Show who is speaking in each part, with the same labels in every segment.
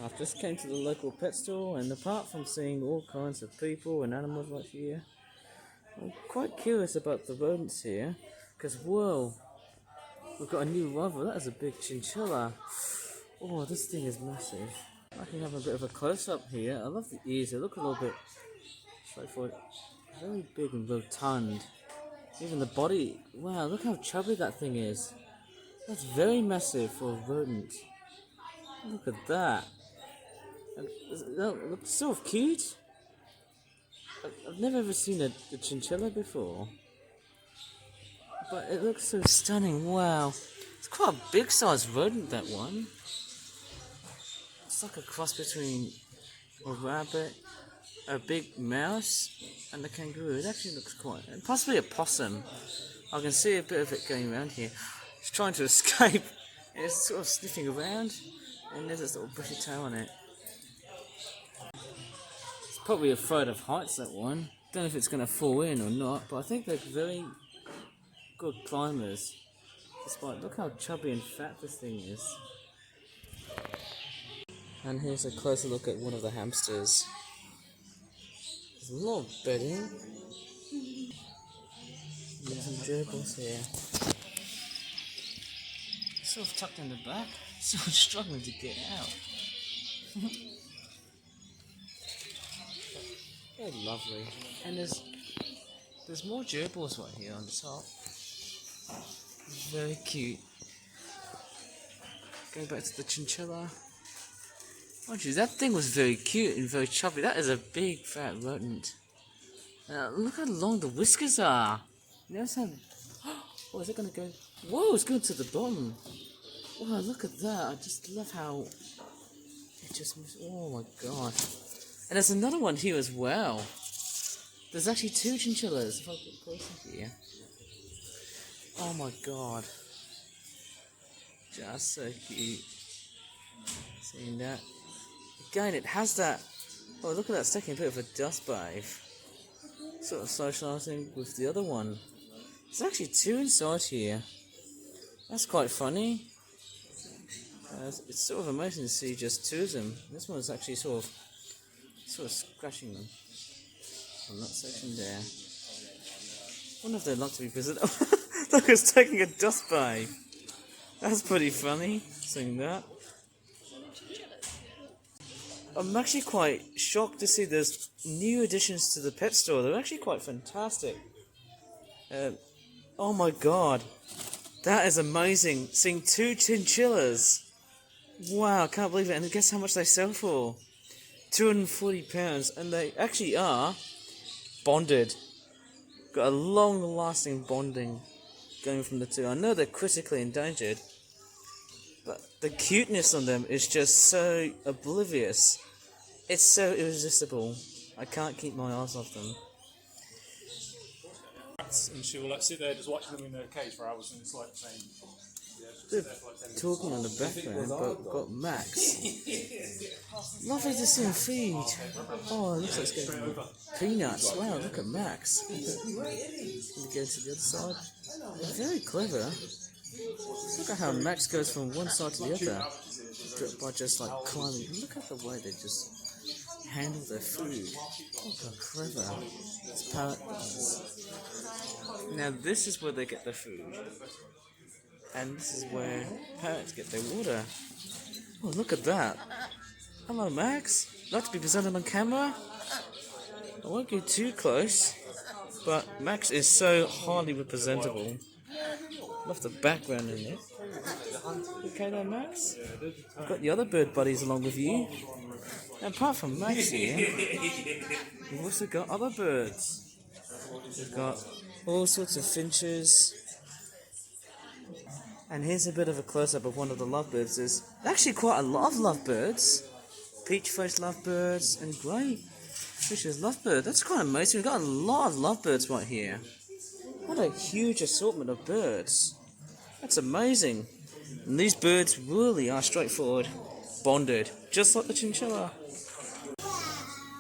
Speaker 1: I've just came to the local pet store, and apart from seeing all kinds of people and animals right here, I'm quite curious about the rodents here. Because, whoa, we've got a new rival. That is a big chinchilla. Oh, this thing is massive. I can have a bit of a close-up here. I love the ears. They look a little bit straightforward. Very big and rotund. Even the body. Wow, look how chubby that thing is. That's very massive for a rodent. Look at that. That looks so cute. I've never ever seen a chinchilla before. But it looks so stunning. Wow. It's quite a big sized rodent, that one. It's like a cross between a rabbit, a big mouse, and a kangaroo. It actually looks quite... and possibly a possum. I can see a bit of it going around here. It's trying to escape. It's sort of sniffing around, and there's this little bushy tail on it. It's probably afraid of heights, that one. Don't know if it's going to fall in or not, but I think they're very good climbers. Despite, look how chubby and fat this thing is. And here's a closer look at one of the hamsters. There's a lot of bedding. There's some gerbils here. Sort of tucked in the back, sort of struggling to get out. They're lovely. And there's more gerbils right here on the top. Very cute. Going back to the chinchilla. Oh geez, that thing was very cute and very chubby. That is a big fat rodent. Look how long the whiskers are. You notice how... oh, is it going to go... whoa, it's going to the bottom. Wow, look at that. I just love how... it just... oh my god. And there's another one here as well. There's actually two chinchillas. If I get closer here. Oh my god. Just so cute. Seeing that. Again, it has that... oh, look at that, it's taking a bit of a dust bathe. Sort of socialising with the other one. There's actually two inside here. That's quite funny. It's sort of amazing to see just two of them. This one's actually sort of scratching them on that section there. I wonder if they'd like to be visited. Look, it's taking a dust bathe. That's pretty funny, seeing that. I'm actually quite shocked to see there's new additions to the pet store. They're actually quite fantastic. Oh my god. That is amazing. Seeing two chinchillas. Wow, I can't believe it. And guess how much they sell for? £240. And they actually are bonded. Got a long-lasting bonding going from the two. I know they're critically endangered, but the cuteness on them is just so oblivious. It's so irresistible. I can't keep my eyes off them.
Speaker 2: And she will sit there just watching them in their cage for hours, and it's like saying...
Speaker 1: They're talking on the background, but got Max. Lovely to see him feed. Oh, it looks like it's going for peanuts. Wow, look at Max. Gonna go to the other side. They're very clever. Look at how Max goes from one side to the other by just like climbing. Look at the way they just handle their food. Look how clever this parrot does. Now this is where they get their food. And this is where parrots get their water. Oh, look at that. Hello, Max. Like to be presented on camera? I won't go too close, but Max is so highly representable. Love the background in it. Okay there, Max? I've got the other bird buddies along with you. And apart from Max here, we've also got other birds. We've got all sorts of finches. And here's a bit of a close-up of one of the lovebirds. There's actually quite a lot of lovebirds. Peach-faced lovebirds and grey-fishes lovebird. That's quite amazing. We've got a lot of lovebirds right here. What a huge assortment of birds. That's amazing. And these birds really are straightforward, bonded, just like the chinchilla.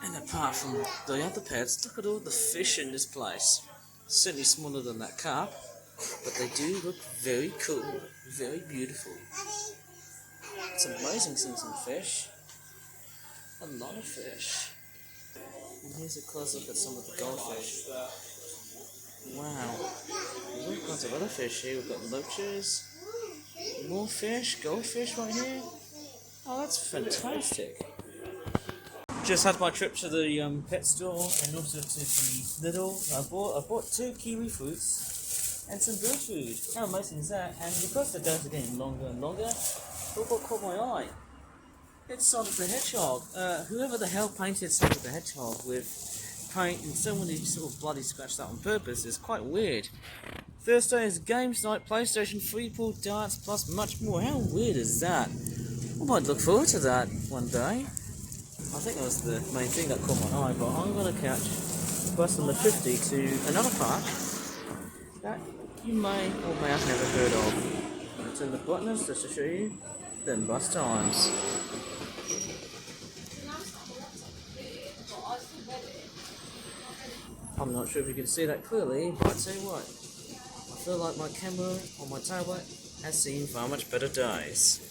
Speaker 1: And apart from the other pets, look at all the fish in this place. Certainly smaller than that carp. But they do look very cool, very beautiful. It's amazing seeing some fish. A lot of fish. And here's a close look at some of the goldfish. Wow. We've got a lot of fish here. We've got loaches, more fish, goldfish right here. Oh, that's fantastic. Just had my trip to the pet store and also to the Lidl. I bought 2 kiwi fruits and some bird food. How amazing is that? And because the days are getting longer and longer, look what caught my eye. It's Sonic the Hedgehog. Whoever the hell painted Sonic the Hedgehog with paint and so many sort of bloody scratched that on purpose is quite weird. Thursday is games night, PlayStation, free pool, darts, plus much more. How weird is that? I might look forward to that one day. I think that was the main thing that caught my eye, but I'm going to catch bus number 50 to another park that you may or may have never heard of. I'm going to turn the buttons just to show you the bus times. I'm not sure if you can see that clearly, but I'll tell you what, I feel like my camera on my tablet has seen far much better days.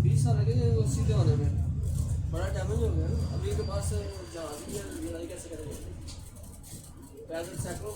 Speaker 3: 20 साल लगे सीधे होने में, बड़ा damage हो गया ना। अभी के पास जहाज की लड़ाई कैसे करेंगे, पैदल सैकड़ों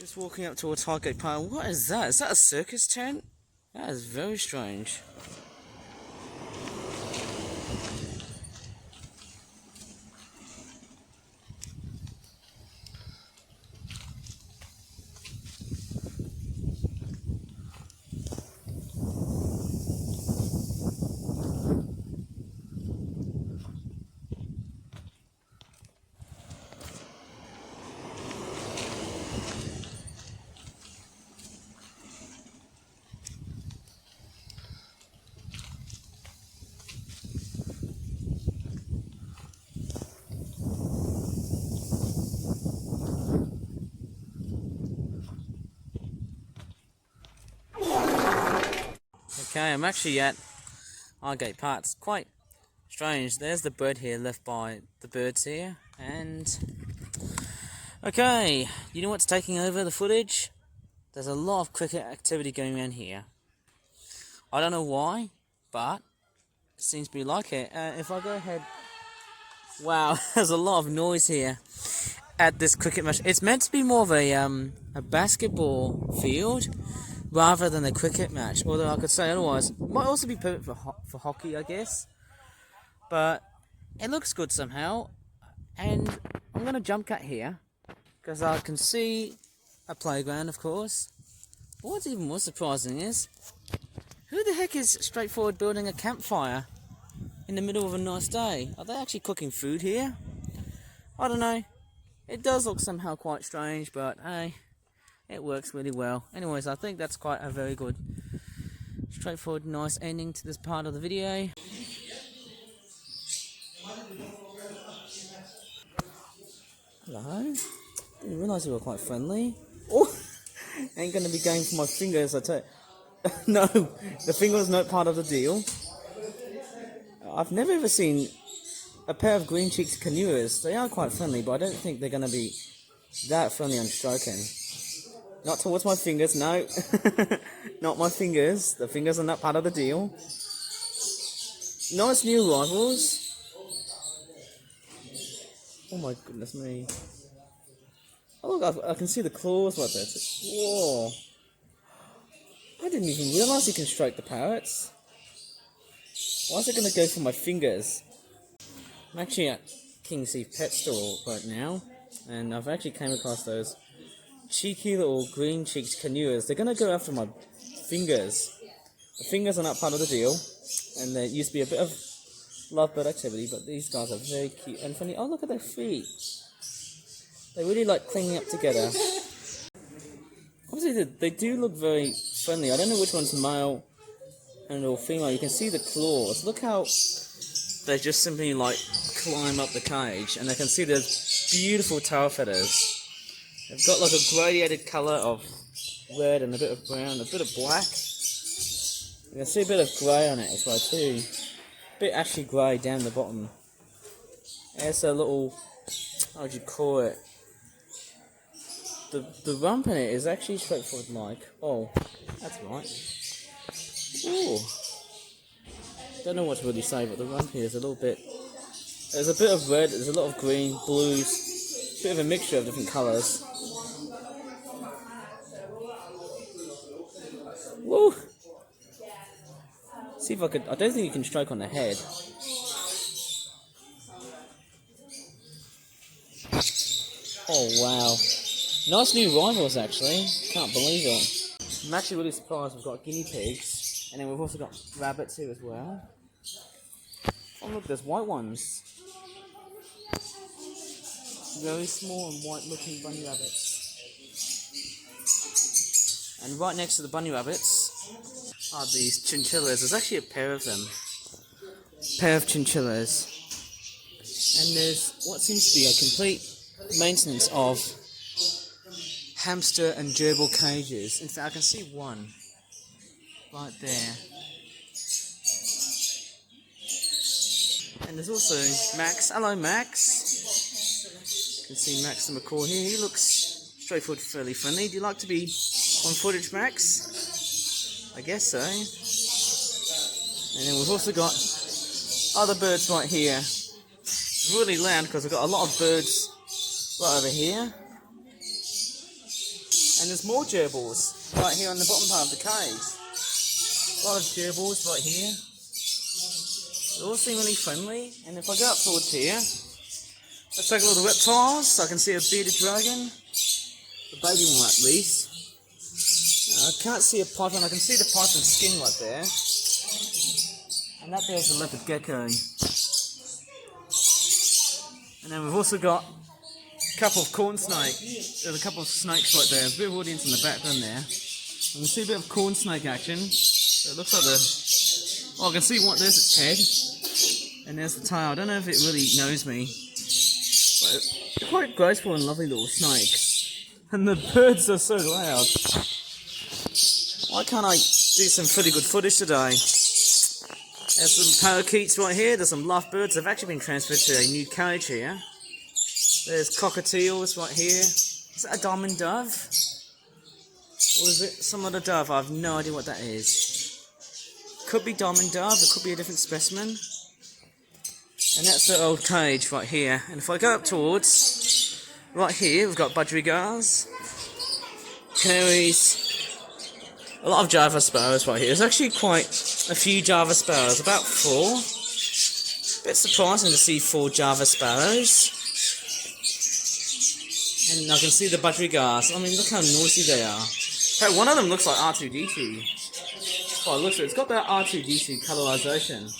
Speaker 1: Just walking up towards Highgate Park. What is that? Is that a circus tent? That is very strange. Okay, I'm actually at Highgate Park. It's quite strange. There's the bird here left by the birds here. And okay, you know what's taking over the footage? There's a lot of cricket activity going on here. I don't know why, but it seems to be like it. If I go ahead, wow, there's a lot of noise here at this cricket match. It's meant to be more of a basketball field rather than a cricket match. Although I could say otherwise. It might also be perfect for hockey, I guess. But it looks good somehow. And I'm gonna jump cut here because I can see a playground, of course. But what's even more surprising is, who the heck is straightforward building a campfire in the middle of a nice day? Are they actually cooking food here? I don't know. It does look somehow quite strange, but hey, it works really well. Anyways, I think that's quite a very good, straightforward, nice ending to this part of the video. Hello. Didn't realise you were quite friendly. Oh, ain't gonna be going for my fingers, I tell you. No, the finger's not part of the deal. I've never ever seen a pair of green-cheeked Conures. They are quite friendly, but I don't think they're gonna be that friendly on stroking. Not towards my fingers, no. Not my fingers. The fingers are not part of the deal. Nice new rivals. Oh my goodness me. Oh look, I can see the claws like that. Whoa. I didn't even realise you can stroke the parrots. Why is it going to go for my fingers? I'm actually at Kings Heath pet store right now, and I've actually came across those cheeky little green-cheeked Conures. They're going to go after my fingers. The fingers are not part of the deal, and there used to be a bit of lovebird activity, but these guys are very cute and funny. Oh, look at their feet. They really like clinging up together. Obviously, they do look very friendly. I don't know which one's male and or female. You can see the claws. Look how they just simply like climb up the cage, and they can see there's beautiful tail feathers. They've got like a gradiated colour of red and a bit of brown, a bit of black. You can see a bit of grey on it as well too. A bit ashy grey down the bottom. There's a little, how would you call it? The rump in it is actually straightforward like. Oh, that's right. Ooh. Don't know what to really say, but the rump here is a little bit. There's a bit of red, there's a lot of green, blues, a bit of a mixture of different colours. Woo! See if I could. I don't think you can stroke on the head. Oh wow. Nice new rivals actually, can't believe it. I'm actually really surprised we've got guinea pigs, and then we've also got rabbits here as well. Oh look, there's white ones. Very small and white looking bunny rabbits. And right next to the bunny rabbits are these chinchillas. There's actually a pair of them. Pair of chinchillas. And there's what seems to be a complete maintenance of hamster and gerbil cages. In fact, I can see one right there. And there's also Max. Hello, Max. You can see Max the macaw here. He looks straightforward, fairly friendly. Do you like to be on footage, Max? I guess so. And then we've also got other birds right here. It's really loud because we've got a lot of birds right over here. And there's more gerbils right here on the bottom part of the cage. A lot of gerbils right here. They all seem really friendly. And if I go up towards here, let's take a look at the reptiles. I can see a bearded dragon. The baby one at least. I can't see a python. I can see the python skin right there. And that there's a leopard gecko. And then we've also got a couple of corn snakes. There's a couple of snakes right there. There's a bit of audience in the background there. You can see a bit of corn snake action. It looks like the... Oh, I can see what there's its head. And there's the tail. I don't know if it really knows me. But they're quite graceful and lovely little snakes. And the birds are so loud. Why can't I do some pretty good footage today? There's some parakeets right here. There's some lovebirds. They've actually been transferred to a new cage here. There's cockatiels right here. Is that a diamond dove? Or is it some other dove? I have no idea what that is. Could be diamond dove. It could be a different specimen. And that's the old cage right here. And if I go up towards, right here, we've got budgerigars, Conures, a lot of Java sparrows right here. There's actually quite a few Java sparrows, about 4. Bit surprising to see 4 Java sparrows. And I can see the budgerigars. I mean, look how noisy they are. In fact, one of them looks like R2-D2. Oh, it looks like it's got that R2-D2 colorization.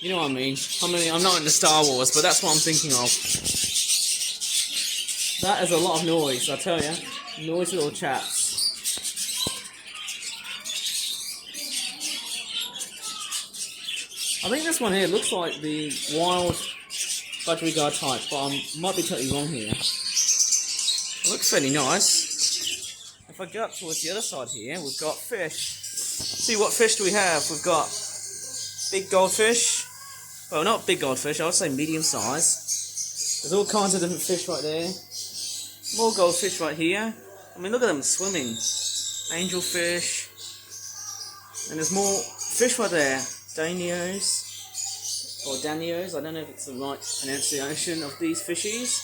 Speaker 1: You know what I mean? I'm not into Star Wars, but that's what I'm thinking of. That is a lot of noise, I tell you. Noisy little chaps. I think this one here looks like the wild budgerigar type, but I might be totally wrong here. It looks fairly nice. If I go up towards the other side here, we've got fish. See, what fish do we have? We've got big goldfish. Well, not big goldfish, I would say medium size. There's all kinds of different fish right there. More goldfish right here. I mean, look at them swimming. Angelfish. And there's more fish right there. Danios. Or Danios. I don't know if it's the right pronunciation of these fishies.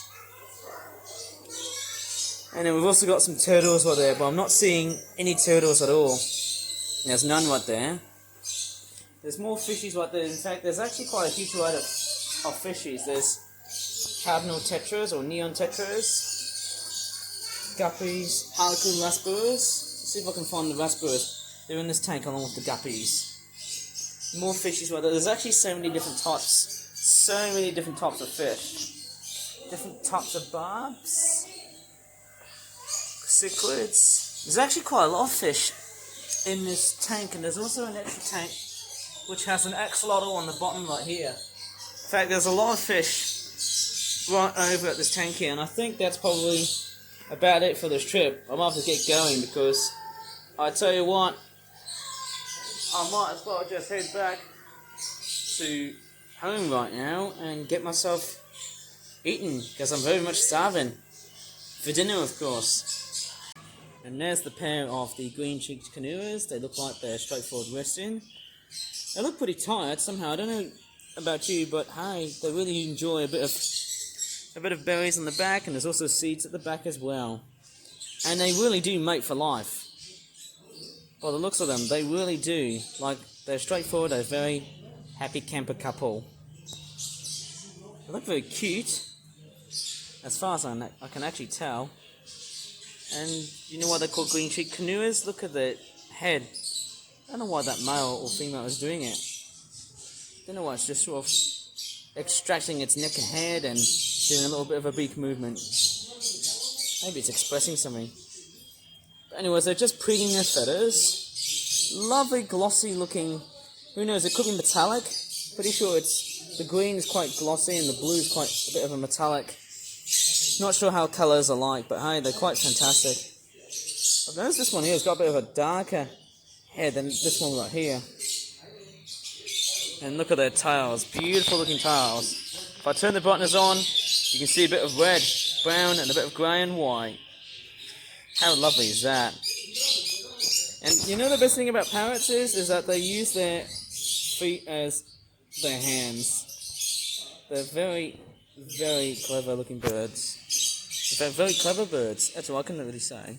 Speaker 1: And then we've also got some turtles right there, but I'm not seeing any turtles at all. There's none right there. There's more fishies right there. In fact, there's actually quite a huge array of fishies. There's cardinal tetras or neon tetras, guppies, harlequin raspberries. Let's see if I can find the raspberries. They're in this tank along with the guppies. More fishies right there. There's actually so many different types. So many different types of fish. Different types of barbs. Cichlids. There's actually quite a lot of fish in this tank, and there's also an extra tank which has an axolotl on the bottom right here. In fact, there's a lot of fish right over at this tank here, and I think that's probably about it for this trip. I might have to get going because I tell you what, I might as well just head back to home right now and get myself eaten because I'm very much starving. For dinner, of course. And there's the pair of the green-cheeked Conures. They look like they're straightforward resting. They look pretty tired somehow. I don't know about you, but hey, they really enjoy a bit of berries on the back, and there's also seeds at the back as well. And they really do mate for life. By the looks of them, they really do. Like, they're straightforward, they're a very happy camper couple. They look very cute, as far as I can actually tell. And you know why they're called green-cheeked Conures? Look at the head. I don't know why that male or female is doing it. I don't know why it's just sort of extracting its neck and head and doing a little bit of a beak movement. Maybe it's expressing something. But anyways, they're just preening their feathers. Lovely, glossy looking. Who knows, it could be metallic. Pretty sure the green is quite glossy and the blue is quite a bit of a metallic. Not sure how colours are like, but hey, they're quite fantastic. I've noticed this one here has got a bit of a darker head than this one right here. And look at their tails, beautiful looking tails. If I turn the brightness on, you can see a bit of red, brown, and a bit of grey and white. How lovely is that? And you know the best thing about parrots is that they use their feet as their hands. They're very, very clever looking birds. In fact, very clever birds. That's all I can really say.